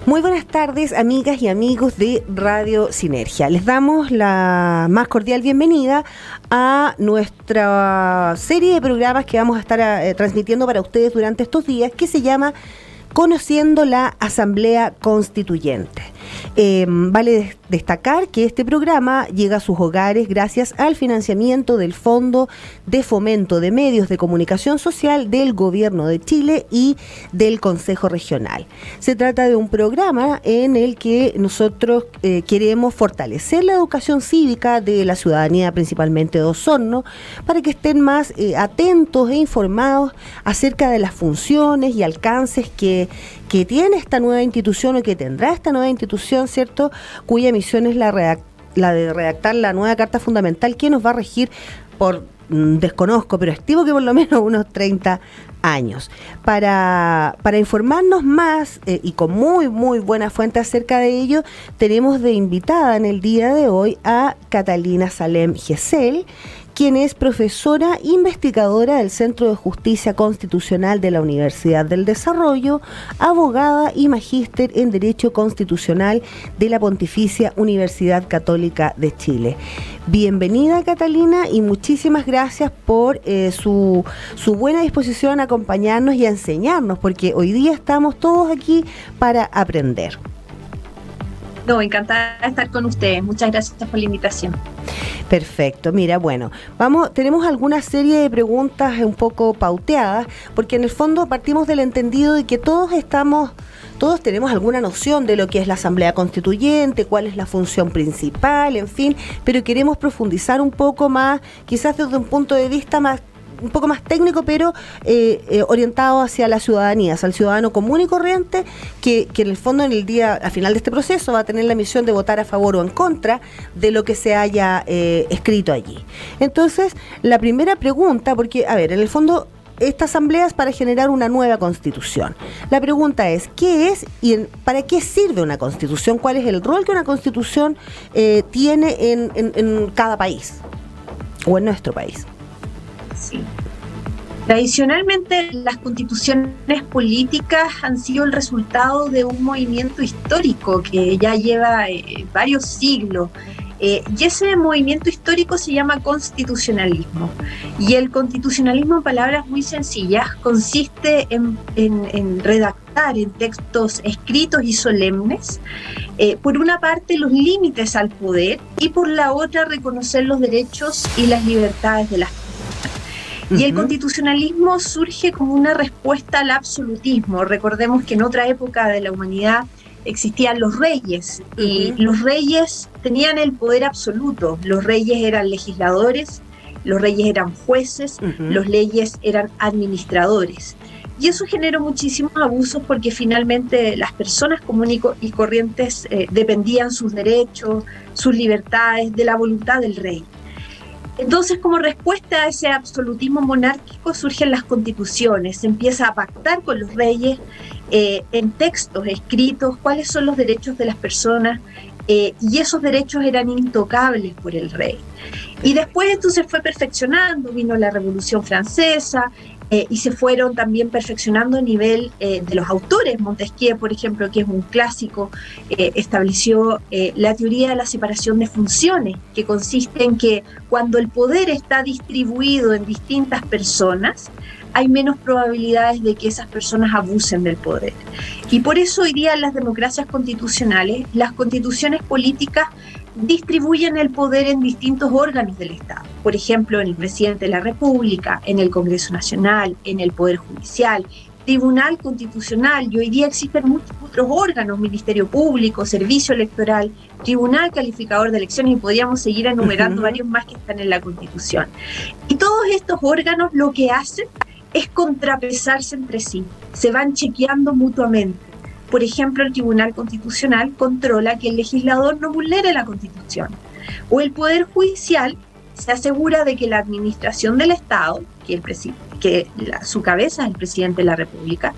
Muy buenas tardes, amigas y amigos de Radio Sinergia. Les damos la más cordial bienvenida a nuestra serie de programas que vamos a estar transmitiendo para ustedes durante estos días, que se llama Conociendo la Asamblea Constituyente. Vale destacar que este programa llega a sus hogares gracias al financiamiento del Fondo de Fomento de Medios de Comunicación Social del Gobierno de Chile y del Consejo Regional. Se trata de un programa en el que nosotros queremos fortalecer la educación cívica de la ciudadanía, principalmente de Osorno, para que estén más atentos e informados acerca de las funciones y alcances que tiene esta nueva institución o que tendrá esta nueva institución, ¿cierto?, cuya misión es la de redactar la nueva Carta Fundamental que nos va a regir por, desconozco, pero estimo que por lo menos unos 30 años. Para informarnos más y con muy buena fuente acerca de ello, tenemos de invitada en el día de hoy a Catalina Salem Gesell, quien es profesora investigadora del Centro de Justicia Constitucional de la Universidad del Desarrollo, abogada y magíster en Derecho Constitucional de la Pontificia Universidad Católica de Chile. Bienvenida, Catalina, y muchísimas gracias por su buena disposición a acompañarnos y a enseñarnos, porque hoy día estamos todos aquí para aprender. No, encantada de estar con ustedes. Muchas gracias por la invitación. Perfecto. Mira, bueno, tenemos alguna serie de preguntas un poco pauteadas, porque en el fondo partimos del entendido de que todos tenemos alguna noción de lo que es la Asamblea Constituyente, cuál es la función principal, en fin, pero queremos profundizar un poco más, quizás desde un punto de vista un poco más técnico, pero orientado hacia la ciudadanía, hacia el ciudadano común y corriente, que en el fondo al final de este proceso va a tener la misión de votar a favor o en contra de lo que se haya escrito allí. Entonces, la primera pregunta, porque, a ver, en el fondo, esta asamblea es para generar una nueva constitución. La pregunta es, ¿qué es y para qué sirve una constitución? ¿Cuál es el rol que una constitución tiene en cada país o en nuestro país? Sí. Tradicionalmente las constituciones políticas han sido el resultado de un movimiento histórico que ya lleva varios siglos. Y ese movimiento histórico se llama constitucionalismo. Y el constitucionalismo, en palabras muy sencillas, consiste en redactar en textos escritos y solemnes, por una parte, los límites al poder y por la otra, reconocer los derechos y las libertades de las personas. Y el constitucionalismo surge como una respuesta al absolutismo. Recordemos que en otra época de la humanidad existían los reyes, y los reyes tenían el poder absoluto. Los reyes eran legisladores, los reyes eran jueces, los reyes eran administradores. Y eso generó muchísimos abusos porque finalmente las personas comunes y corrientes dependían sus derechos, sus libertades, de la voluntad del rey. Entonces, como respuesta a ese absolutismo monárquico, surgen las constituciones. Se empieza a pactar con los reyes en textos escritos cuáles son los derechos de las personas, y esos derechos eran intocables por el rey. Y después esto se fue perfeccionando, vino la Revolución Francesa, y se fueron también perfeccionando a nivel de los autores. Montesquieu, por ejemplo, que es un clásico, estableció la teoría de la separación de funciones, que consiste en que cuando el poder está distribuido en distintas personas, hay menos probabilidades de que esas personas abusen del poder. Y por eso hoy día en las democracias constitucionales, las constituciones políticas distribuyen el poder en distintos órganos del Estado. Por ejemplo, en el presidente de la República, en el Congreso Nacional, en el Poder Judicial, Tribunal Constitucional, y hoy día existen muchos otros órganos: Ministerio Público, Servicio Electoral, Tribunal Calificador de Elecciones, y podríamos seguir enumerando varios más que están en la Constitución. Y todos estos órganos lo que hacen es contrapesarse entre sí, se van chequeando mutuamente. Por ejemplo, el Tribunal Constitucional controla que el legislador no vulnere la Constitución, o el Poder Judicial se asegura de que la administración del Estado, que su cabeza es el presidente de la República,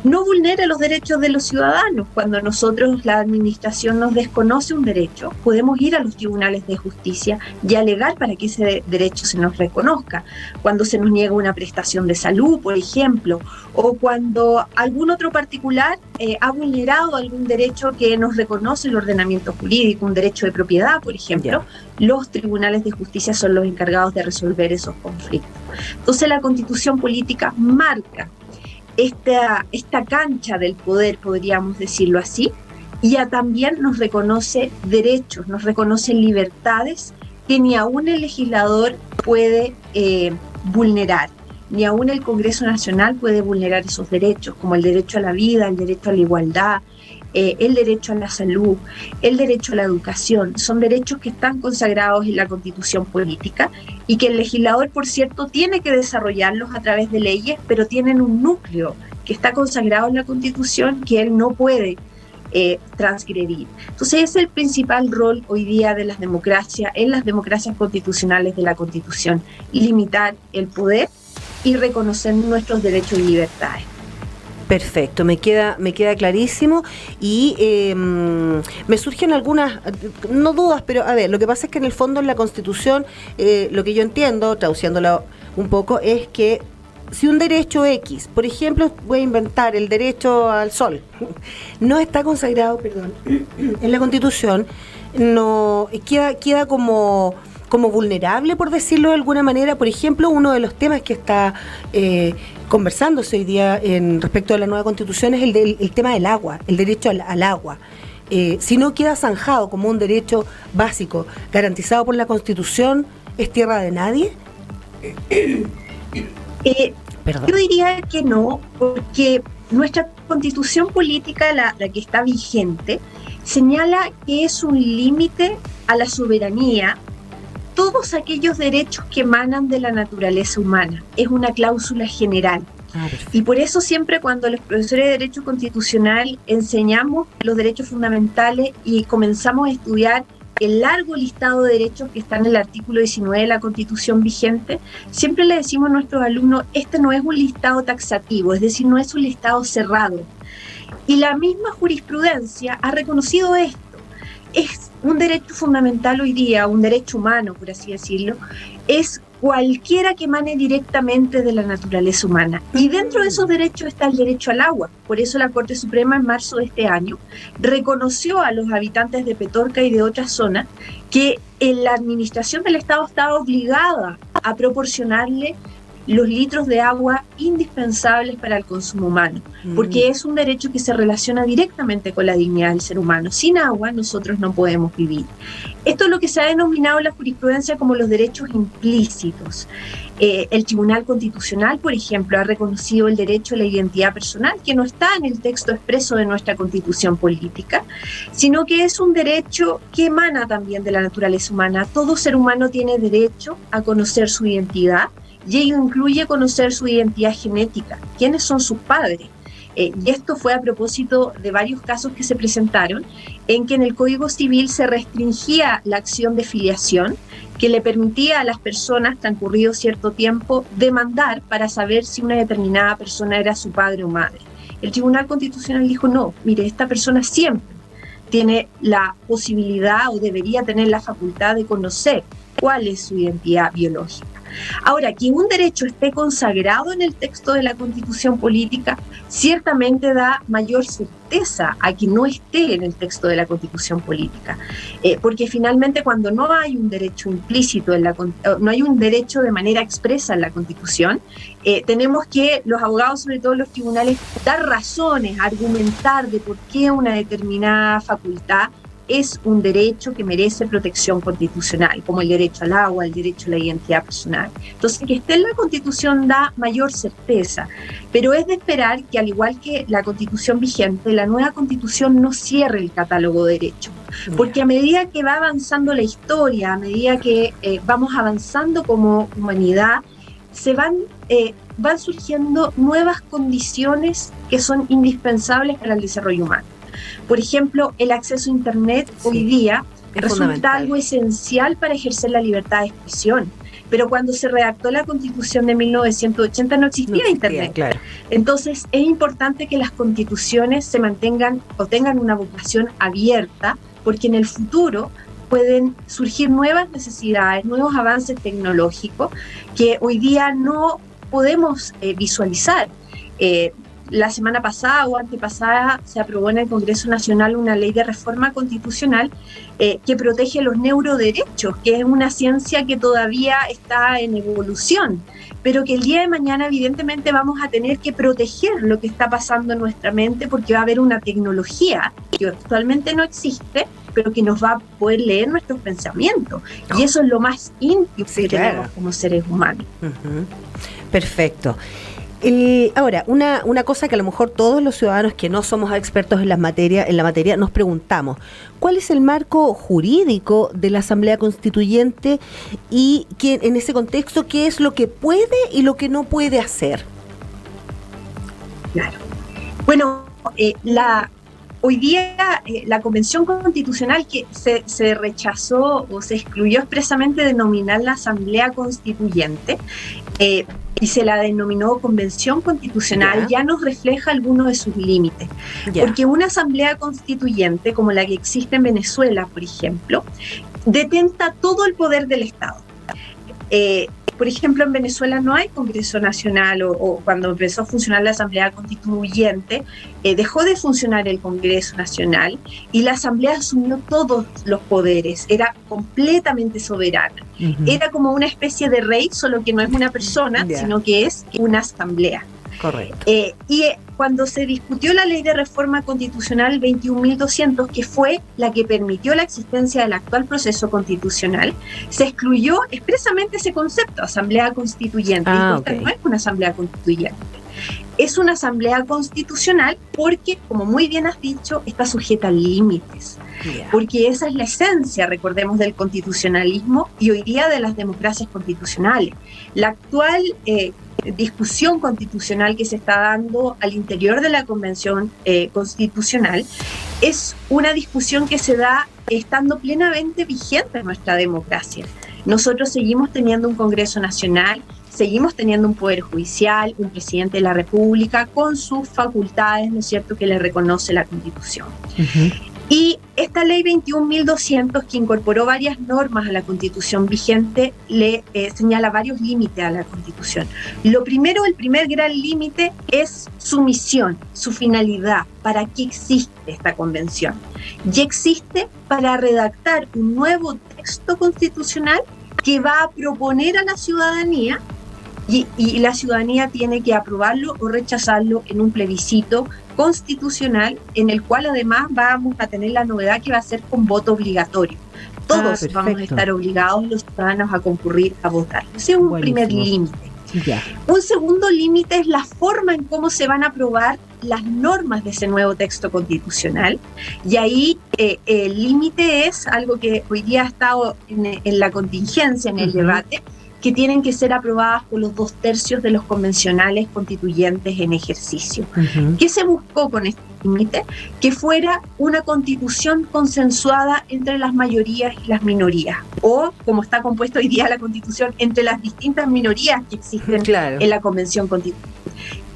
no vulnera los derechos de los ciudadanos. Cuando nosotros, la administración, nos desconoce un derecho, podemos ir a los tribunales de justicia y alegar para que ese derecho se nos reconozca. Cuando se nos niega una prestación de salud, por ejemplo, o cuando algún otro particular ha vulnerado algún derecho que nos reconoce el ordenamiento jurídico, un derecho de propiedad, por ejemplo, los tribunales de justicia son los encargados de resolver esos conflictos. Entonces la Constitución política marca esta cancha del poder, podríamos decirlo así, y ya también nos reconoce derechos, nos reconoce libertades que ni aún el legislador puede vulnerar, ni aún el Congreso Nacional puede vulnerar esos derechos, como el derecho a la vida, el derecho a la igualdad, el derecho a la salud, el derecho a la educación. Son derechos que están consagrados en la Constitución política y que el legislador, por cierto, tiene que desarrollarlos a través de leyes, pero tienen un núcleo que está consagrado en la Constitución que él no puede transgredir. Entonces es el principal rol hoy día de las democracias, en las democracias constitucionales de la Constitución, limitar el poder y reconocer nuestros derechos y libertades. Perfecto, me queda clarísimo y me surgen algunas, no dudas, pero a ver, lo que pasa es que en el fondo en la Constitución, lo que yo entiendo, traduciéndolo un poco, es que si un derecho X, por ejemplo, voy a inventar el derecho al sol, no está consagrado, en la Constitución, no queda como vulnerable, por decirlo de alguna manera. Por ejemplo, uno de los temas que está conversándose hoy día respecto a la nueva Constitución es el tema del agua, el derecho al agua. Si no queda zanjado como un derecho básico garantizado por la Constitución, ¿es tierra de nadie? Yo diría que no, porque nuestra Constitución política, la que está vigente, señala que es un límite a la soberanía todos aquellos derechos que emanan de la naturaleza humana. Es una cláusula general. Y por eso siempre cuando los profesores de Derecho Constitucional enseñamos los derechos fundamentales y comenzamos a estudiar el largo listado de derechos que están en el artículo 19 de la Constitución vigente, siempre le decimos a nuestros alumnos, este no es un listado taxativo, es decir, no es un listado cerrado. Y la misma jurisprudencia ha reconocido esto. Es un derecho fundamental hoy día, un derecho humano, por así decirlo, es cualquiera que emane directamente de la naturaleza humana. Y dentro de esos derechos está el derecho al agua. Por eso la Corte Suprema en marzo de este año reconoció a los habitantes de Petorca y de otras zonas que la administración del Estado estaba obligada a proporcionarle los litros de agua indispensables para el consumo humano, porque es un derecho que se relaciona directamente con la dignidad del ser humano. Sin agua nosotros no podemos vivir. Esto es lo que se ha denominado en la jurisprudencia como los derechos implícitos. El Tribunal Constitucional, por ejemplo, ha reconocido el derecho a la identidad personal, que no está en el texto expreso de nuestra Constitución política, sino que es un derecho que emana también de la naturaleza humana. Todo ser humano tiene derecho a conocer su identidad, y ello incluye conocer su identidad genética, quiénes son sus padres. Y esto fue a propósito de varios casos que se presentaron, en que en el Código Civil se restringía la acción de filiación, que le permitía a las personas, transcurrido cierto tiempo, demandar para saber si una determinada persona era su padre o madre. El Tribunal Constitucional dijo, no, mire, esta persona siempre tiene la posibilidad o debería tener la facultad de conocer cuál es su identidad biológica. Ahora, que un derecho esté consagrado en el texto de la Constitución política ciertamente da mayor certeza a que no esté en el texto de la Constitución política, porque finalmente cuando no hay un derecho implícito, no hay un derecho de manera expresa en la Constitución, tenemos que los abogados, sobre todo los tribunales, dar razones, argumentar de por qué una determinada facultad es un derecho que merece protección constitucional, como el derecho al agua, el derecho a la identidad personal. Entonces, que esté en la Constitución da mayor certeza, pero es de esperar que, al igual que la Constitución vigente, la nueva Constitución no cierre el catálogo de derechos, porque a medida que va avanzando la historia, a medida que vamos avanzando como humanidad, se van surgiendo nuevas condiciones que son indispensables para el desarrollo humano. Por ejemplo, el acceso a Internet hoy día resulta algo esencial para ejercer la libertad de expresión. pero cuando se redactó la Constitución de 1980 no existía Internet. Claro. Entonces es importante que las constituciones se mantengan o tengan una vocación abierta, porque en el futuro pueden surgir nuevas necesidades, nuevos avances tecnológicos que hoy día no podemos visualizar. La semana pasada o antepasada se aprobó en el Congreso Nacional una ley de reforma constitucional que protege los neuroderechos, que es una ciencia que todavía está en evolución, pero que el día de mañana evidentemente vamos a tener que proteger lo que está pasando en nuestra mente, porque va a haber una tecnología que actualmente no existe, pero que nos va a poder leer nuestros pensamientos. Y eso es lo más íntimo que tenemos como seres humanos. Perfecto. Ahora, una cosa que a lo mejor todos los ciudadanos que no somos expertos en la materia nos preguntamos: ¿cuál es el marco jurídico de la Asamblea Constituyente y en ese contexto qué es lo que puede y lo que no puede hacer? Claro. Bueno, hoy día la Convención Constitucional, que se rechazó o se excluyó expresamente de denominar la Asamblea Constituyente, y se la denominó Convención Constitucional, ya nos refleja algunos de sus límites. Porque una Asamblea Constituyente, como la que existe en Venezuela, por ejemplo, detenta todo el poder del Estado. Por ejemplo, en Venezuela no hay Congreso Nacional, o cuando empezó a funcionar la Asamblea Constituyente, dejó de funcionar el Congreso Nacional y la Asamblea asumió todos los poderes, era completamente soberana. Era como una especie de rey, solo que no es una persona, sino que es una asamblea. Correcto. Y cuando se discutió la ley de reforma constitucional 21.200, que fue la que permitió la existencia del actual proceso constitucional, se excluyó expresamente ese concepto, asamblea constituyente. No es una asamblea constituyente, es una asamblea constitucional porque, como muy bien has dicho, está sujeta a límites. Porque esa es la esencia, recordemos, del constitucionalismo y hoy día de las democracias constitucionales. La actual discusión constitucional que se está dando al interior de la Convención Constitucional es una discusión que se da estando plenamente vigente en nuestra democracia. Nosotros seguimos teniendo un Congreso Nacional, seguimos teniendo un Poder Judicial, un Presidente de la República con sus facultades, ¿no es cierto?, que le reconoce la Constitución. Y esta ley 21.200, que incorporó varias normas a la Constitución vigente, le señala varios límites a la Constitución. Lo primero, el primer gran límite es su misión, su finalidad. ¿Para qué existe esta convención? Y existe para redactar un nuevo texto constitucional que va a proponer a la ciudadanía, y la ciudadanía tiene que aprobarlo o rechazarlo en un plebiscito constitucional, en el cual además vamos a tener la novedad que va a ser con voto obligatorio. Todos vamos a estar obligados, los ciudadanos, a concurrir a votar. Ese es un primer límite. Un segundo límite es la forma en cómo se van a aprobar las normas de ese nuevo texto constitucional, y ahí el límite es algo que hoy día ha estado en la contingencia, en el debate, que tienen que ser aprobadas por los 2/3 de los convencionales constituyentes en ejercicio. ¿Qué se buscó con este límite? Que fuera una constitución consensuada entre las mayorías y las minorías, o como está compuesta hoy día la constitución, entre las distintas minorías que existen en la Convención Constitucional.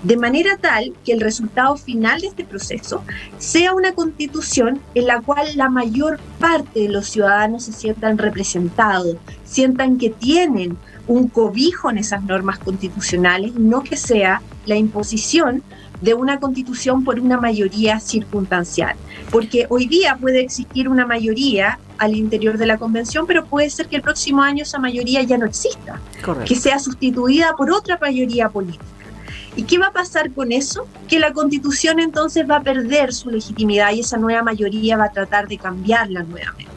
De manera tal que el resultado final de este proceso sea una constitución en la cual la mayor parte de los ciudadanos se sientan representados, sientan que tienen un cobijo en esas normas constitucionales, no que sea la imposición de una constitución por una mayoría circunstancial. Porque hoy día puede existir una mayoría al interior de la convención, pero puede ser que el próximo año esa mayoría ya no exista, que sea sustituida por otra mayoría política. ¿Y qué va a pasar con eso? Que la Constitución entonces va a perder su legitimidad y esa nueva mayoría va a tratar de cambiarla nuevamente.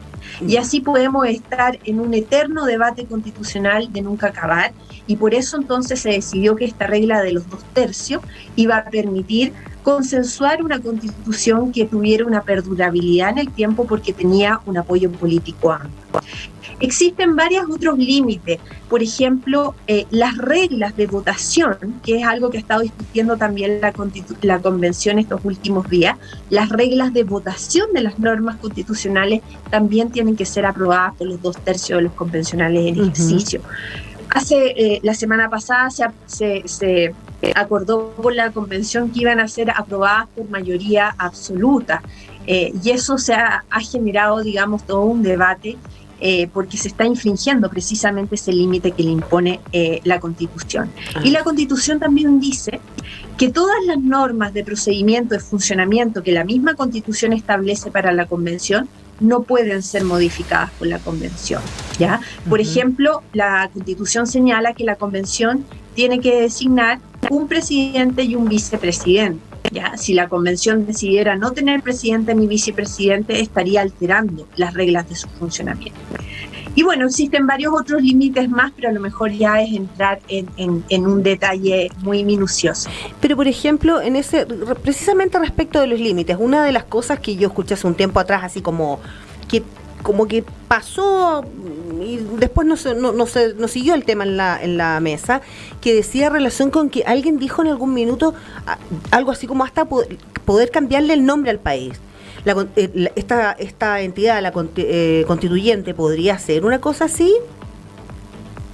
Y así podemos estar en un eterno debate constitucional de nunca acabar, y por eso entonces se decidió que esta regla de los 2/3 iba a permitir consensuar una constitución que tuviera una perdurabilidad en el tiempo porque tenía un apoyo político amplio. Existen varios otros límites, por ejemplo, las reglas de votación, que es algo que ha estado discutiendo también la Convención estos últimos días. Las reglas de votación de las normas constitucionales también tienen que ser aprobadas por los 2/3 de los convencionales en ejercicio. La semana pasada se acordó por la convención que iban a ser aprobadas por mayoría absoluta, y eso ha generado, digamos, todo un debate, porque se está infringiendo precisamente ese límite que le impone la Constitución. Y la Constitución también dice que todas las normas de procedimiento, de funcionamiento que la misma Constitución establece para la Convención no pueden ser modificadas por la Convención, ¿ya? Por ejemplo, la Constitución señala que la Convención tiene que designar un presidente y un vicepresidente, ¿ya? Si la Convención decidiera no tener presidente ni vicepresidente, estaría alterando las reglas de su funcionamiento. Y bueno, existen varios otros límites más, pero a lo mejor ya es entrar en un detalle muy minucioso. Pero, por ejemplo, precisamente respecto de los límites, una de las cosas que yo escuché hace un tiempo atrás, así como que pasó y después no siguió el tema en la mesa, que decía relación con que alguien dijo en algún minuto algo así como hasta poder cambiarle el nombre al país. Esta entidad, la constituyente, ¿podría ser una cosa así?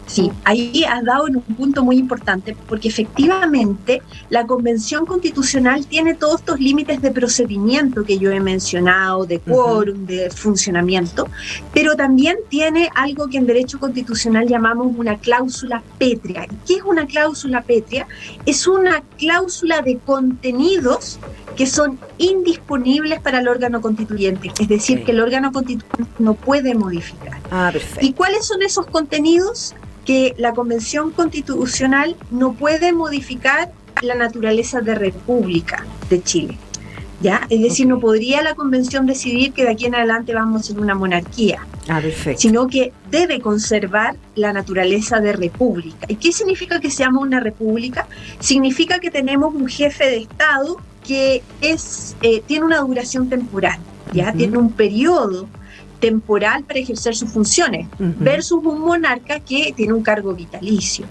Sí, ahí has dado en un punto muy importante, porque efectivamente la Convención Constitucional tiene todos estos límites de procedimiento que yo he mencionado, de quórum, de funcionamiento, pero también tiene algo que en derecho constitucional llamamos una cláusula pétrea. ¿Y qué es una cláusula pétrea? Es una cláusula de contenidos que son indisponibles para el órgano constituyente, es decir, que el órgano constituyente no puede modificar. Perfecto. ¿Y cuáles son esos contenidos? Que la Convención Constitucional no puede modificar la naturaleza de República de Chile, ¿ya? Es decir, no podría la Convención decidir que de aquí en adelante vamos a ser una monarquía, sino que debe conservar la naturaleza de república. ¿Y qué significa que seamos una república? Significa que tenemos un jefe de Estado que tiene una duración temporal, ¿ya? Tiene un periodo temporal para ejercer sus funciones, versus un monarca que tiene un cargo vitalicio.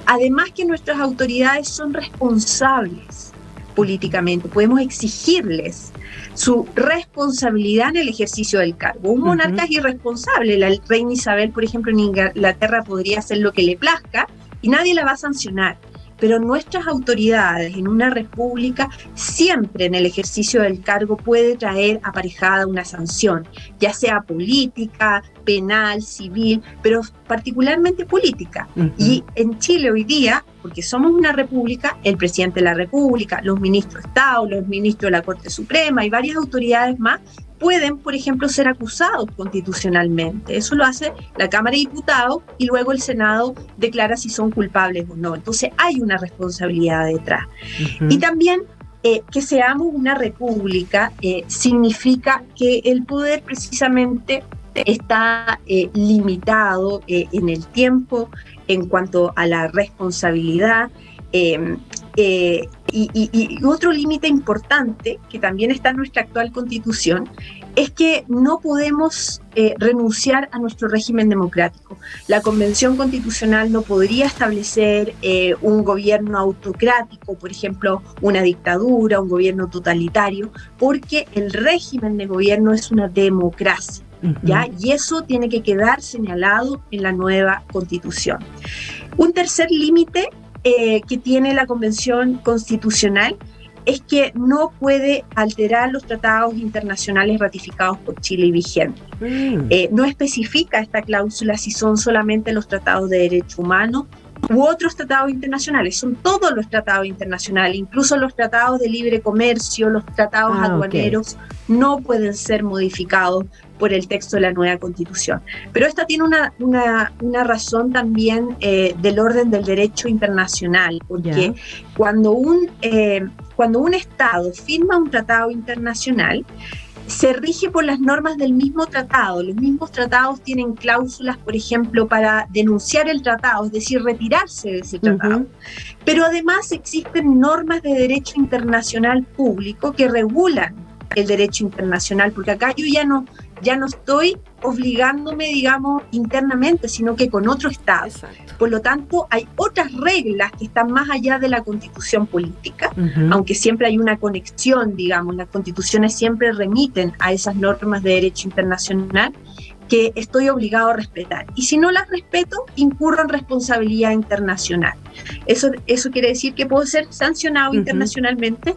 Además que nuestras autoridades son responsables políticamente, podemos exigirles su responsabilidad en el ejercicio del cargo. Un monarca es irresponsable, la reina Isabel, por ejemplo, en Inglaterra podría hacer lo que le plazca y nadie la va a sancionar. Pero nuestras autoridades en una república siempre en el ejercicio del cargo puede traer aparejada una sanción, ya sea política, penal, civil, pero particularmente política. Y en Chile hoy día, porque somos una república, el presidente de la república, los ministros de Estado, los ministros de la Corte Suprema y varias autoridades más pueden, por ejemplo, ser acusados constitucionalmente. Eso lo hace la Cámara de Diputados y luego el Senado declara si son culpables o no. Entonces hay una responsabilidad detrás. Y también que seamos una república significa que el poder precisamente está limitado en el tiempo en cuanto a la responsabilidad. Y otro límite importante que también está en nuestra actual Constitución es que no podemos renunciar a nuestro régimen democrático. La Convención Constitucional no podría establecer un gobierno autocrático, por ejemplo, una dictadura, un gobierno totalitario, porque el régimen de gobierno es una democracia, ¿ya? Y eso tiene que quedar señalado en la nueva Constitución. Un tercer límite que tiene la Convención Constitucional es que no puede alterar los tratados internacionales ratificados por Chile y vigentes. No especifica esta cláusula si son solamente los tratados de derechos humanos u otros tratados internacionales. Son todos los tratados internacionales, incluso los tratados de libre comercio, los tratados aduaneros, no pueden ser modificados por el texto de la nueva Constitución. Pero esta tiene una razón también del orden del derecho internacional, porque cuando un Estado firma un tratado internacional, se rige por las normas del mismo tratado. Los mismos tratados tienen cláusulas, por ejemplo, para denunciar el tratado, es decir, retirarse de ese tratado. Pero además existen normas de derecho internacional público que regulan el derecho internacional, porque acá yo ya no estoy obligándome, digamos, internamente, sino que con otro Estado. Exacto. Por lo tanto, hay otras reglas que están más allá de la Constitución política, aunque siempre hay una conexión, digamos, las constituciones siempre remiten a esas normas de derecho internacional, que estoy obligado a respetar. Y si no las respeto, incurro en responsabilidad internacional. Eso quiere decir que puedo ser sancionado internacionalmente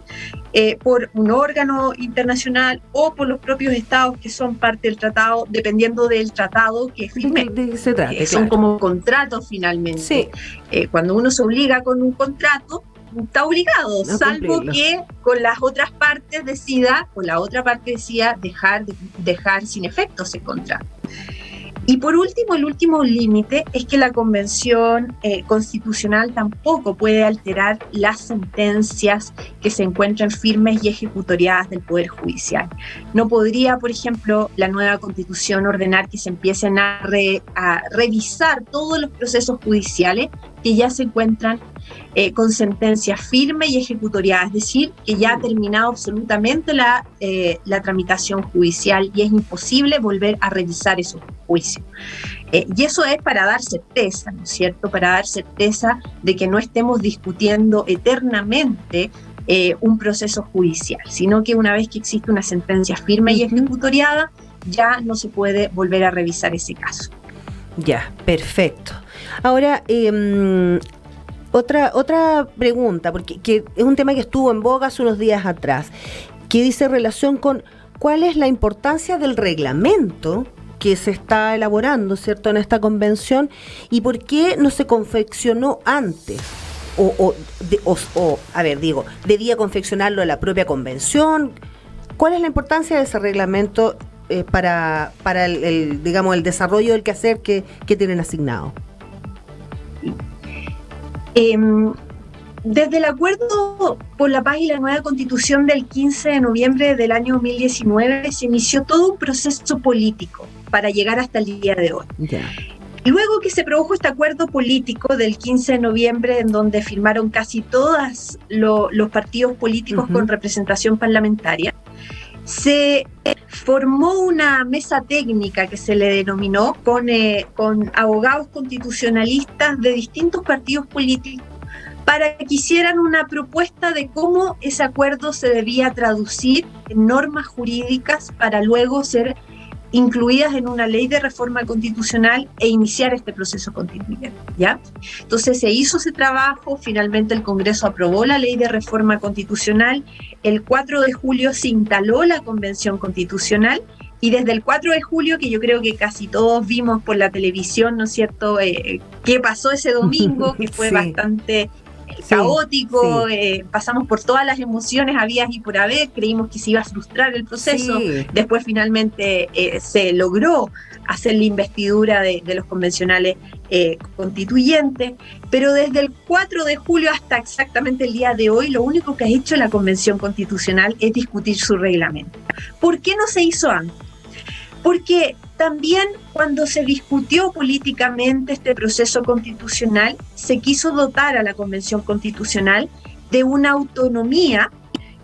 por un órgano internacional o por los propios estados que son parte del tratado, dependiendo del tratado que firmé. Son como contratos finalmente. Sí. Cuando uno se obliga con un contrato, está obligado, no salvo cumplirlo. que con las otras partes decida, o la otra parte decida dejar sin efecto ese contrato. Y por último, el último límite es que la Convención Constitucional tampoco puede alterar las sentencias que se encuentran firmes y ejecutoriadas del Poder Judicial. No podría, por ejemplo, la nueva Constitución ordenar que se empiecen a revisar todos los procesos judiciales que ya se encuentran con sentencia firme y ejecutoriada, es decir, que ya ha terminado absolutamente la tramitación judicial y es imposible volver a revisar esos juicios. Y eso es para dar certeza, ¿no es cierto? Para dar certeza de que no estemos discutiendo eternamente un proceso judicial, sino que una vez que existe una sentencia firme y ejecutoriada, ya no se puede volver a revisar ese caso. Ya, perfecto. Ahora, otra pregunta, porque que es un tema que estuvo en boga hace unos días atrás, que dice relación con cuál es la importancia del reglamento que se está elaborando, ¿cierto?, en esta convención, y por qué no se confeccionó antes. Debía confeccionarlo la propia convención. ¿Cuál es la importancia de ese reglamento para el desarrollo del quehacer que tienen asignado? Desde el Acuerdo por la Paz y la Nueva Constitución del 15 de noviembre del año 2019 se inició todo un proceso político para llegar hasta el día de hoy. Yeah. Luego que se produjo este acuerdo político del 15 de noviembre, en donde firmaron casi todos los partidos políticos con representación parlamentaria, se formó una mesa técnica que se le denominó con abogados constitucionalistas de distintos partidos políticos para que hicieran una propuesta de cómo ese acuerdo se debía traducir en normas jurídicas para luego ser incluidas en una ley de reforma constitucional e iniciar este proceso constituyente, ¿ya? Entonces se hizo ese trabajo, finalmente el Congreso aprobó la ley de reforma constitucional, el 4 de julio se instaló la Convención Constitucional y desde el 4 de julio, que yo creo que casi todos vimos por la televisión, ¿no es cierto?, qué pasó ese domingo, que fue bastante caótico, pasamos por todas las emociones habidas y por haber, creímos que se iba a frustrar el proceso, después finalmente se logró hacer la investidura de los convencionales constituyentes, pero desde el 4 de julio hasta exactamente el día de hoy, lo único que ha hecho la Convención Constitucional es discutir su reglamento. ¿Por qué no se hizo antes? Porque también cuando se discutió políticamente este proceso constitucional, se quiso dotar a la Convención Constitucional de una autonomía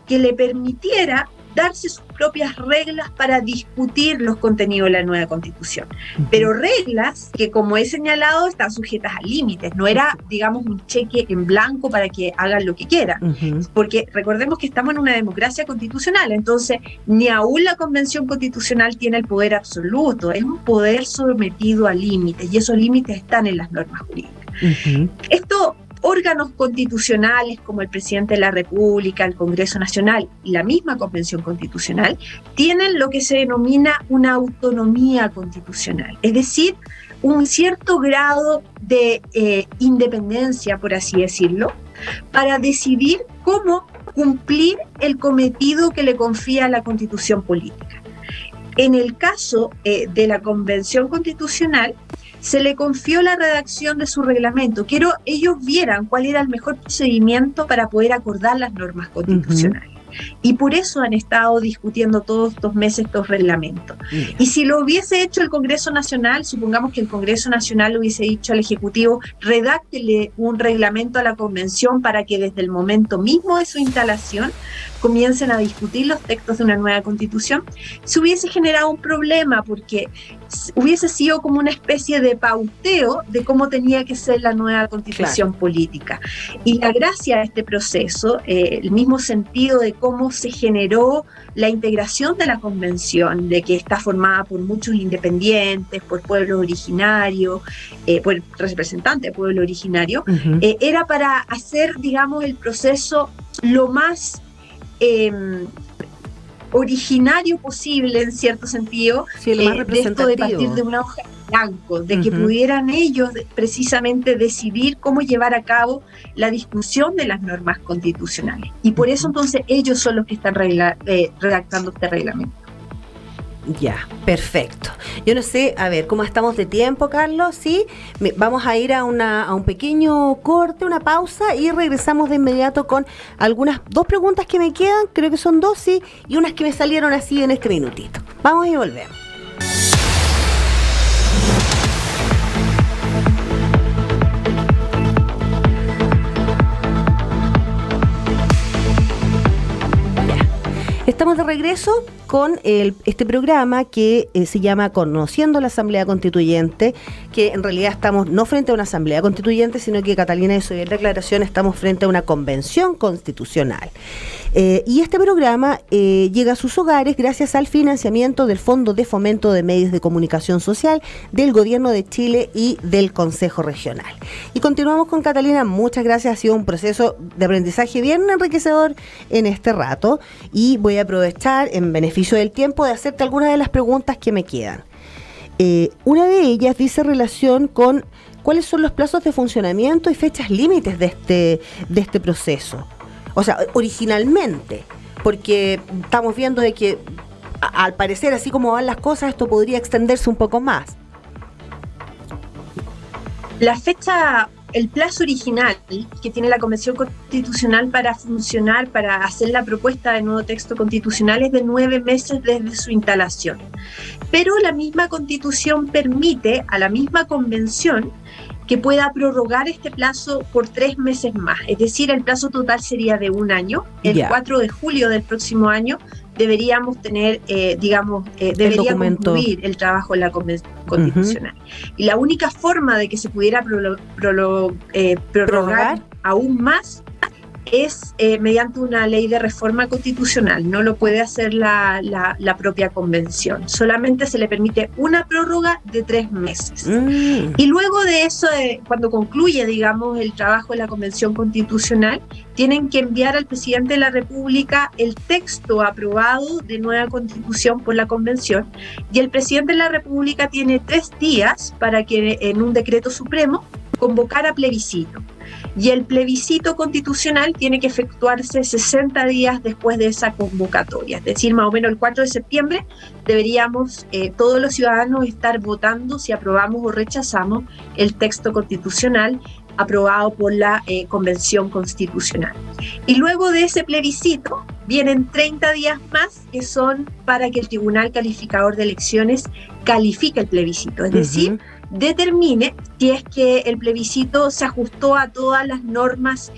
que le permitiera darse sus propias reglas para discutir los contenidos de la nueva Constitución. Pero reglas que, como he señalado, están sujetas a límites. No era, digamos, un cheque en blanco para que hagan lo que quieran. Porque recordemos que estamos en una democracia constitucional, entonces ni aún la Convención Constitucional tiene el poder absoluto, es un poder sometido a límites, y esos límites están en las normas jurídicas. Esto órganos constitucionales como el presidente de la República, el Congreso Nacional y la misma Convención Constitucional tienen lo que se denomina una autonomía constitucional, es decir, un cierto grado de independencia, por así decirlo, para decidir cómo cumplir el cometido que le confía la Constitución política. En el caso de la Convención Constitucional, se le confió la redacción de su reglamento. Ellos vieran cuál era el mejor procedimiento para poder acordar las normas constitucionales. Y por eso han estado discutiendo todos estos meses estos reglamentos. Y si lo hubiese hecho el Congreso Nacional, supongamos que el Congreso Nacional hubiese dicho al Ejecutivo, redáctele un reglamento a la Convención para que desde el momento mismo de su instalación comiencen a discutir los textos de una nueva Constitución, se hubiese generado un problema porque hubiese sido como una especie de pauteo de cómo tenía que ser la nueva Constitución política. Y la gracia de este proceso, el mismo sentido de cómo se generó la integración de la convención, de que está formada por muchos independientes, por pueblos originarios, por representantes de pueblo originario, era para hacer, digamos, el proceso lo más originario posible, en cierto sentido, sí, lo más de esto de partir de una hoja en blanco, de que pudieran ellos precisamente decidir cómo llevar a cabo la discusión de las normas constitucionales. Y por eso entonces ellos son los que están redactando este reglamento. Ya, perfecto. Yo no sé, a ver, ¿cómo estamos de tiempo, Carlos? Sí, vamos a ir a un pequeño corte, una pausa, y regresamos de inmediato con algunas 2 preguntas que me quedan, creo que son 2, sí, y unas que me salieron así en este minutito. Vamos y volvemos. Estamos de regreso con este programa que se llama Conociendo la Asamblea Constituyente, que en realidad estamos no frente a una Asamblea Constituyente, sino que Catalina hizo bien la aclaración, estamos frente a una Convención Constitucional. Y este programa llega a sus hogares gracias al financiamiento del Fondo de Fomento de Medios de Comunicación Social del Gobierno de Chile y del Consejo Regional. Y continuamos con Catalina, muchas gracias, ha sido un proceso de aprendizaje bien enriquecedor en este rato, y voy a aprovechar en beneficio del tiempo de hacerte algunas de las preguntas que me quedan. Una de ellas dice relación con cuáles son los plazos de funcionamiento y fechas límites de este proceso. O sea, originalmente, porque estamos viendo de que al parecer, así como van las cosas, esto podría extenderse un poco más. La fecha, el plazo original que tiene la Convención Constitucional para funcionar, para hacer la propuesta de nuevo texto constitucional, es de 9 meses desde su instalación. Pero la misma Constitución permite a la misma Convención que pueda prorrogar este plazo por 3 meses más. Es decir, el plazo total sería de 1 año. El 4 de julio del próximo año deberíamos tener, debería concluir el trabajo en la Convención Constitucional. Y la única forma de que se pudiera prorrogar aún más es mediante una ley de reforma constitucional. No lo puede hacer la propia convención. Solamente se le permite una prórroga de 3 meses. Y luego de eso, cuando concluye, digamos, el trabajo de la convención constitucional, tienen que enviar al presidente de la República el texto aprobado de nueva constitución por la convención, y el presidente de la República tiene 3 días para que en un decreto supremo convocar a plebiscito. Y el plebiscito constitucional tiene que efectuarse 60 días después de esa convocatoria. Es decir, más o menos el 4 de septiembre deberíamos todos los ciudadanos estar votando si aprobamos o rechazamos el texto constitucional aprobado por la Convención Constitucional. Y luego de ese plebiscito vienen 30 días más, que son para que el Tribunal Calificador de Elecciones califique el plebiscito. Es decir, determine si es que el plebiscito se ajustó a todas las normas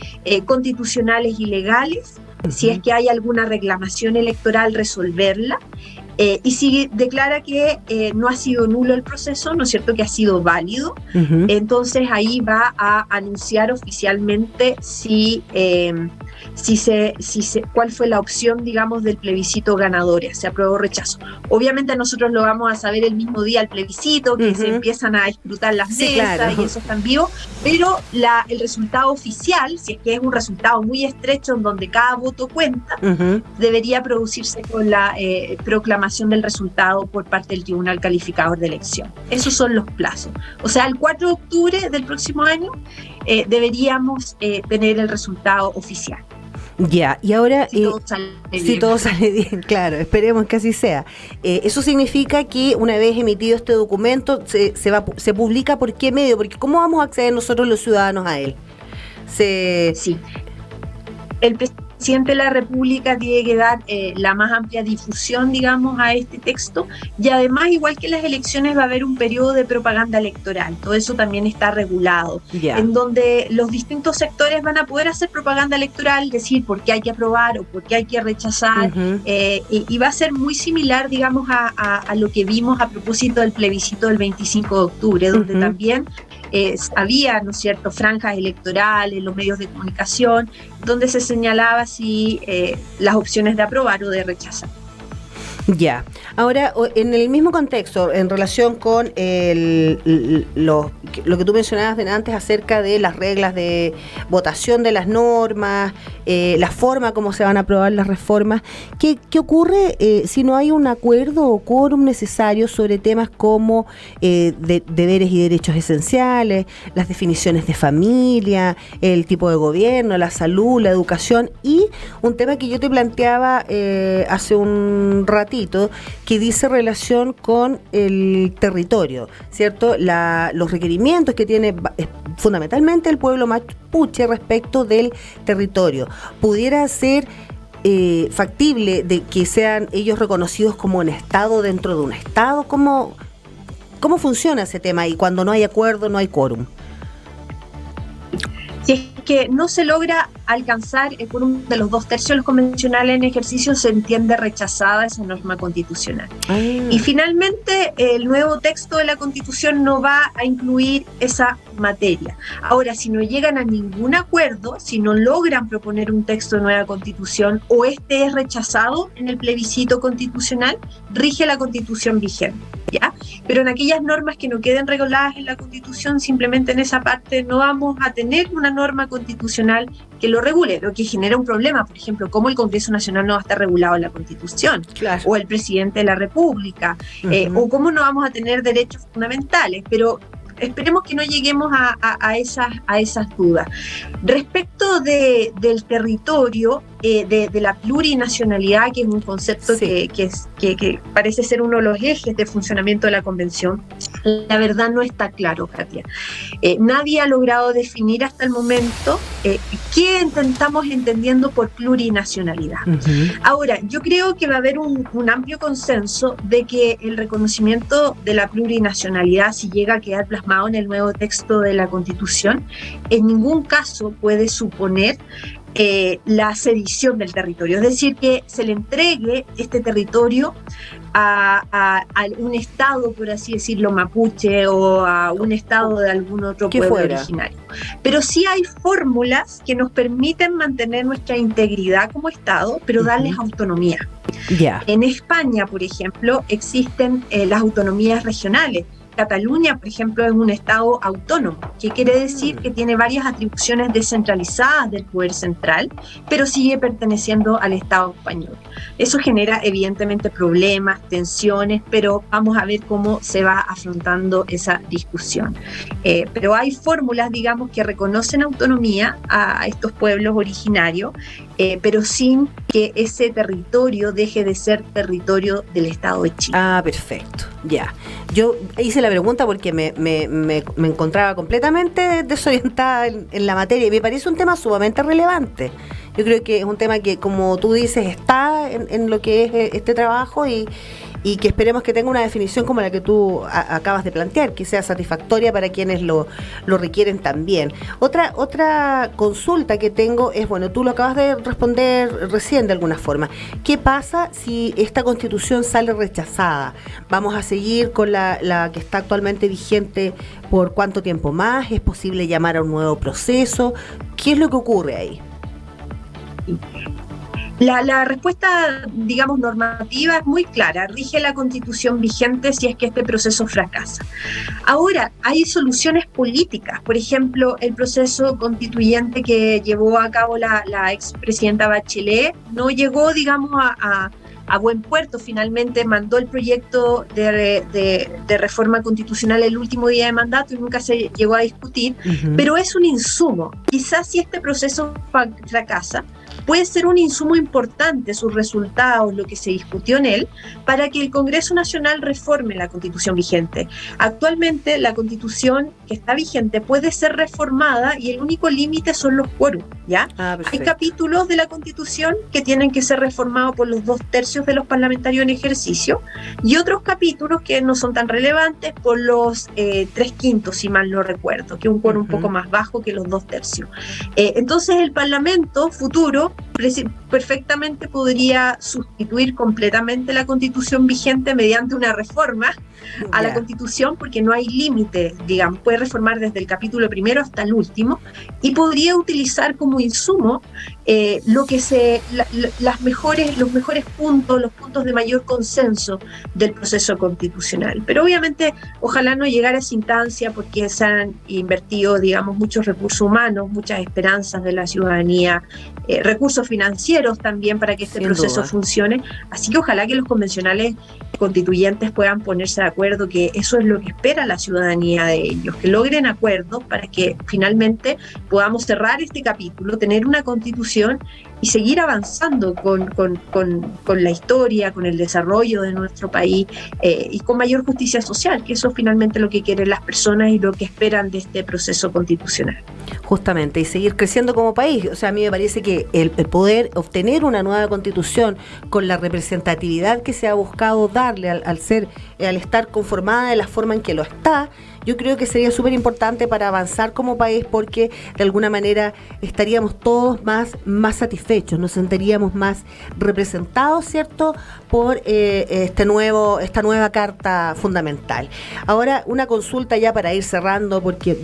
constitucionales y legales, si es que hay alguna reclamación electoral, resolverla, y si declara que no ha sido nulo el proceso, ¿no es cierto?, que ha sido válido, entonces ahí va a anunciar oficialmente cuál fue la opción, digamos, del plebiscito ganador, se aprobó o rechazo. Obviamente nosotros lo vamos a saber el mismo día el plebiscito, que se empiezan a escrutar las mesas, y eso está en vivo, pero el resultado oficial, si es que es un resultado muy estrecho en donde cada voto cuenta, debería producirse con la proclamación del resultado por parte del Tribunal Calificador de Elección. Esos son los plazos. O sea, el 4 de octubre del próximo año deberíamos tener el resultado oficial. Ya, y ahora, si todo sale bien. Si todo sale bien, claro, esperemos que así sea. Eso significa que una vez emitido este documento, se publica ¿por qué medio? Porque ¿cómo vamos a acceder nosotros los ciudadanos a él? Sí. El presidente de la República tiene que dar la más amplia difusión, digamos, a este texto, y además, igual que las elecciones, va a haber un periodo de propaganda electoral. Todo eso también está regulado, en donde los distintos sectores van a poder hacer propaganda electoral, decir por qué hay que aprobar o por qué hay que rechazar, y va a ser muy similar, digamos, a lo que vimos a propósito del plebiscito del 25 de octubre, donde también había, ¿no es cierto?, franjas electorales, los medios de comunicación, donde se señalaba si las opciones de aprobar o de rechazar. Ya. Ahora, en el mismo contexto, en relación con lo que tú mencionabas antes acerca de las reglas de votación de las normas, la forma como se van a aprobar las reformas, ¿qué ocurre si no hay un acuerdo o quórum necesario sobre temas como deberes y derechos esenciales, las definiciones de familia, el tipo de gobierno, la salud, la educación y un tema que yo te planteaba hace un ratito, que dice relación con el territorio, ¿cierto? Los requerimientos que tiene fundamentalmente el pueblo mapuche respecto del territorio. ¿Pudiera ser factible de que sean ellos reconocidos como un Estado dentro de un Estado? ¿Cómo funciona ese tema? Y cuando no hay acuerdo, no hay quórum. Si es que no se logra alcanzar el quórum de los 2/3 de los convencionales en ejercicio, se entiende rechazada esa norma constitucional. Y finalmente, el nuevo texto de la Constitución no va a incluir esa materia. Ahora, si no llegan a ningún acuerdo, si no logran proponer un texto de nueva Constitución o este es rechazado en el plebiscito constitucional, rige la Constitución vigente, ¿ya? Pero en aquellas normas que no queden reguladas en la Constitución, simplemente en esa parte no vamos a tener una norma constitucional que lo regule, lo que genera un problema, por ejemplo, cómo el Congreso Nacional no va a estar regulado en la Constitución, claro, o el presidente de la República, o cómo no vamos a tener derechos fundamentales, pero esperemos que no lleguemos a esas dudas. Respecto del territorio, de la plurinacionalidad, que es un concepto que parece ser uno de los ejes de funcionamiento de la Convención, la verdad no está claro, Katia. Nadie ha logrado definir hasta el momento qué estamos entendiendo por plurinacionalidad. Ahora, yo creo que va a haber un amplio consenso de que el reconocimiento de la plurinacionalidad, si llega a quedar plasmado en el nuevo texto de la Constitución, en ningún caso puede suponer la sedición del territorio, es decir, que se le entregue este territorio a un estado, por así decirlo, mapuche, o a un estado de algún otro pueblo originario. Pero sí hay fórmulas que nos permiten mantener nuestra integridad como estado, pero darles autonomía. En España, por ejemplo, existen las autonomías regionales. Cataluña, por ejemplo, es un estado autónomo, que quiere decir que tiene varias atribuciones descentralizadas del poder central, pero sigue perteneciendo al Estado español. Eso genera evidentemente problemas, tensiones, pero vamos a ver cómo se va afrontando esa discusión. Pero hay fórmulas, digamos, que reconocen autonomía a estos pueblos originarios, pero sin que ese territorio deje de ser territorio del Estado de Chile. Ah, perfecto, ya. Yo hice la pregunta porque me encontraba completamente desorientada en la materia y me parece un tema sumamente relevante. Yo creo que es un tema que, como tú dices, está en lo que es este trabajo y que esperemos que tenga una definición como la que tú acabas de plantear, que sea satisfactoria para quienes lo requieren también. Otra consulta que tengo es, bueno, tú lo acabas de responder recién de alguna forma. ¿Qué pasa si esta Constitución sale rechazada? ¿Vamos a seguir con la que está actualmente vigente por cuánto tiempo más? ¿Es posible llamar a un nuevo proceso? ¿Qué es lo que ocurre ahí? La respuesta, digamos, normativa es muy clara. Rige la Constitución vigente si es que este proceso fracasa. Ahora, hay soluciones políticas. Por ejemplo, el proceso constituyente que llevó a cabo la expresidenta Bachelet no llegó, digamos, a buen puerto. Finalmente mandó el proyecto de reforma constitucional el último día de mandato y nunca se llegó a discutir, pero es un insumo. Quizás si este proceso fracasa, puede ser un insumo importante, sus resultados, lo que se discutió en él, para que el Congreso Nacional reforme la Constitución vigente. Actualmente la Constitución que está vigente puede ser reformada y el único límite son los quórums, ¿ya? Hay capítulos de la Constitución que tienen que ser reformados por los 2/3 de los parlamentarios en ejercicio y otros capítulos que no son tan relevantes por los 3/5, si mal no recuerdo, que es un quórum un poco más bajo que los 2/3. Entonces el Parlamento futuro perfectamente podría sustituir completamente la Constitución vigente mediante una reforma a la Constitución, porque no hay límite, digamos, puede reformar desde el capítulo primero hasta el último, y podría utilizar como insumo los mejores puntos, los puntos de mayor consenso del proceso constitucional. Pero obviamente, ojalá no llegara a esa instancia, porque se han invertido, digamos, muchos recursos humanos, muchas esperanzas de la ciudadanía, recursos financieros también para que este proceso funcione. Así que ojalá que los convencionales constituyentes puedan ponerse de acuerdo, que eso es lo que espera la ciudadanía de ellos, que logren acuerdos para que finalmente podamos cerrar este capítulo, tener una constitución y seguir avanzando con la historia, con el desarrollo de nuestro país, y con mayor justicia social, que eso es finalmente lo que quieren las personas y lo que esperan de este proceso constitucional. Justamente, y seguir creciendo como país. O sea, a mí me parece que el poder obtener una nueva constitución con la representatividad que se ha buscado darle al estar conformada de la forma en que lo está, yo creo que sería súper importante para avanzar como país, porque de alguna manera estaríamos todos más satisfechos, nos sentiríamos más representados, ¿cierto?, por esta nueva Carta Fundamental. Ahora, una consulta ya para ir cerrando, porque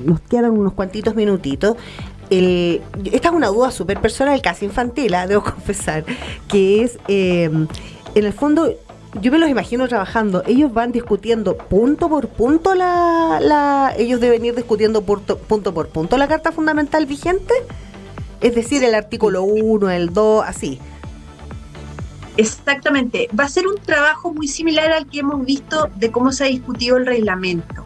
nos quedan unos cuantitos minutitos. Esta es una duda súper personal, casi infantil, debo confesar, que es, en el fondo, yo me los imagino trabajando, ellos van discutiendo punto por punto ellos deben ir discutiendo punto por punto la Carta Fundamental vigente, es decir, el artículo 1, el 2, así. Exactamente, va a ser un trabajo muy similar al que hemos visto de cómo se ha discutido el reglamento.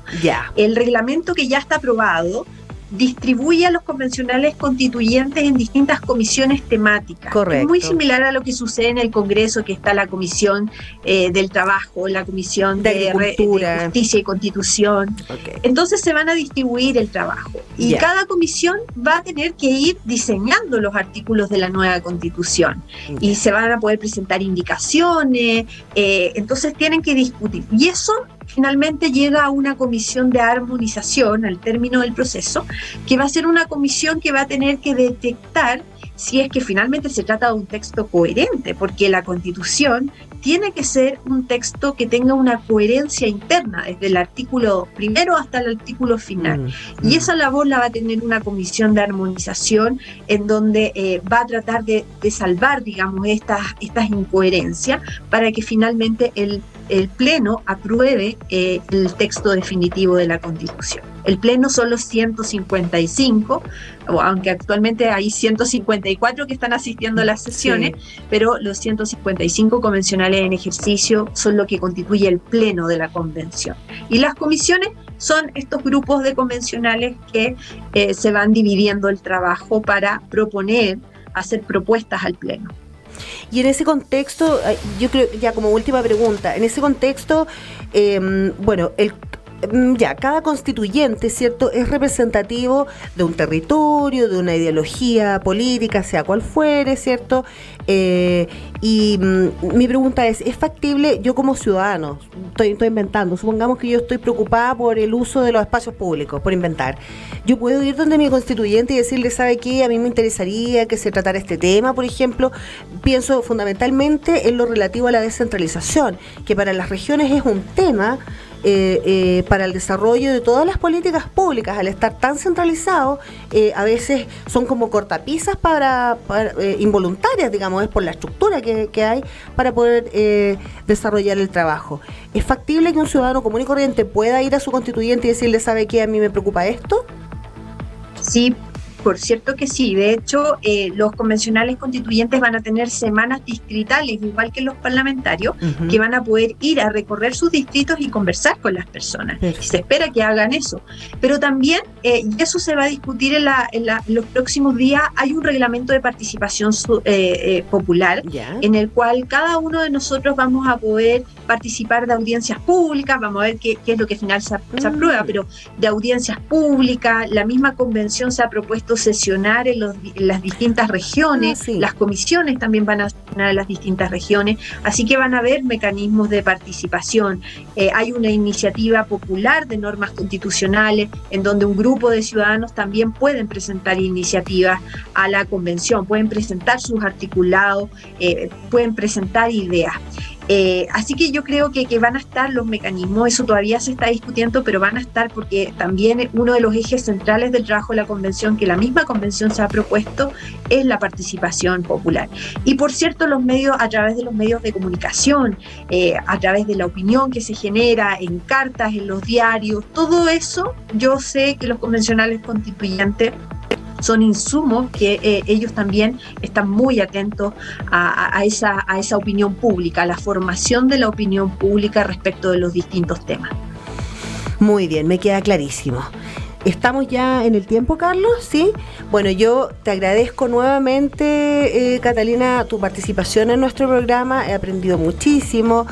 El reglamento, que ya está aprobado, distribuye a los convencionales constituyentes en distintas comisiones temáticas. Correcto. Es muy similar a lo que sucede en el Congreso, que está la Comisión del Trabajo, la Comisión de Justicia y Constitución. Okay. Entonces se van a distribuir el trabajo. Y cada comisión va a tener que ir diseñando los artículos de la nueva Constitución. Y se van a poder presentar indicaciones, entonces tienen que discutir. Y eso finalmente llega a una comisión de armonización al término del proceso, que va a ser una comisión que va a tener que detectar si es que finalmente se trata de un texto coherente, porque la Constitución tiene que ser un texto que tenga una coherencia interna, desde el artículo primero hasta el artículo final. Y esa labor la va a tener una comisión de armonización, en donde va a tratar de salvar, digamos, estas incoherencias, para que finalmente el Pleno apruebe el texto definitivo de la Constitución. El Pleno son los 155, aunque actualmente hay 154 que están asistiendo a las sesiones, pero los 155 convencionales en ejercicio son lo que constituye el Pleno de la Convención. Y las comisiones son estos grupos de convencionales que se van dividiendo el trabajo para hacer propuestas al Pleno. Y en ese contexto, yo creo, ya como última pregunta, en ese contexto, cada constituyente, ¿cierto?, es representativo de un territorio, de una ideología política, sea cual fuere, ¿cierto? Mi pregunta es factible, yo como ciudadano, estoy inventando, supongamos que yo estoy preocupada por el uso de los espacios públicos, por inventar, yo puedo ir donde mi constituyente y decirle, ¿sabe qué? A mí me interesaría que se tratara este tema, por ejemplo. Pienso fundamentalmente en lo relativo a la descentralización, que para las regiones es un tema para el desarrollo de todas las políticas públicas. Al estar tan centralizado, a veces son como cortapisas para involuntarias, digamos, es por la estructura que hay para poder desarrollar el trabajo. ¿Es factible que un ciudadano común y corriente pueda ir a su constituyente y decirle, ¿sabe qué? A mí me preocupa esto. Sí, por cierto que sí. De hecho, los convencionales constituyentes van a tener semanas distritales, igual que los parlamentarios, que van a poder ir a recorrer sus distritos y conversar con las personas. Y se espera que hagan eso. Pero también, y eso se va a discutir en los próximos días, hay un reglamento de participación popular, en el cual cada uno de nosotros vamos a poder participar de audiencias públicas. Vamos a ver qué es lo que al final se aprueba, pero de audiencias públicas. La misma convención se ha propuesto sesionar en las distintas regiones. Las comisiones también van a de las distintas regiones, así que van a haber mecanismos de participación. Hay una iniciativa popular de normas constitucionales en donde un grupo de ciudadanos también pueden presentar iniciativas a la convención, pueden presentar sus articulados, pueden presentar ideas. Así que yo creo que van a estar los mecanismos, eso todavía se está discutiendo, pero van a estar porque también uno de los ejes centrales del trabajo de la convención, que la misma convención se ha propuesto, es la participación popular. Y por cierto, los medios, a través de los medios de comunicación, a través de la opinión que se genera en cartas, en los diarios, todo eso, yo sé que los convencionales constituyentes son insumos que ellos también están muy atentos a esa opinión pública, a la formación de la opinión pública respecto de los distintos temas. Muy bien, me queda clarísimo. ¿Estamos ya en el tiempo, Carlos? ¿Sí? Bueno, yo te agradezco nuevamente, Catalina, tu participación en nuestro programa. He aprendido muchísimo.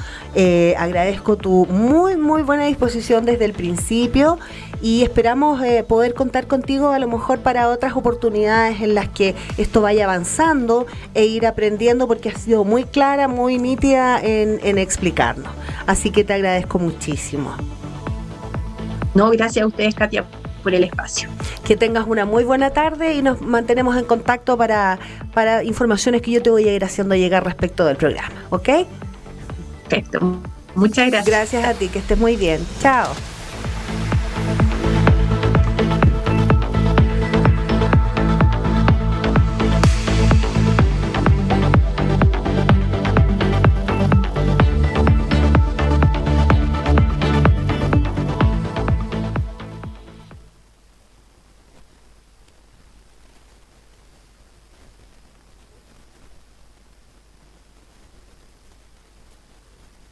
Agradezco tu muy, muy buena disposición desde el principio y esperamos poder contar contigo a lo mejor para otras oportunidades en las que esto vaya avanzando e ir aprendiendo, porque has sido muy clara, muy nítida en explicarnos. Así que te agradezco muchísimo. No, gracias a ustedes, Katia, por el espacio. Que tengas una muy buena tarde y nos mantenemos en contacto para informaciones que yo te voy a ir haciendo llegar respecto del programa, ¿ok? Perfecto. Muchas gracias. Gracias a ti, que estés muy bien. Chao.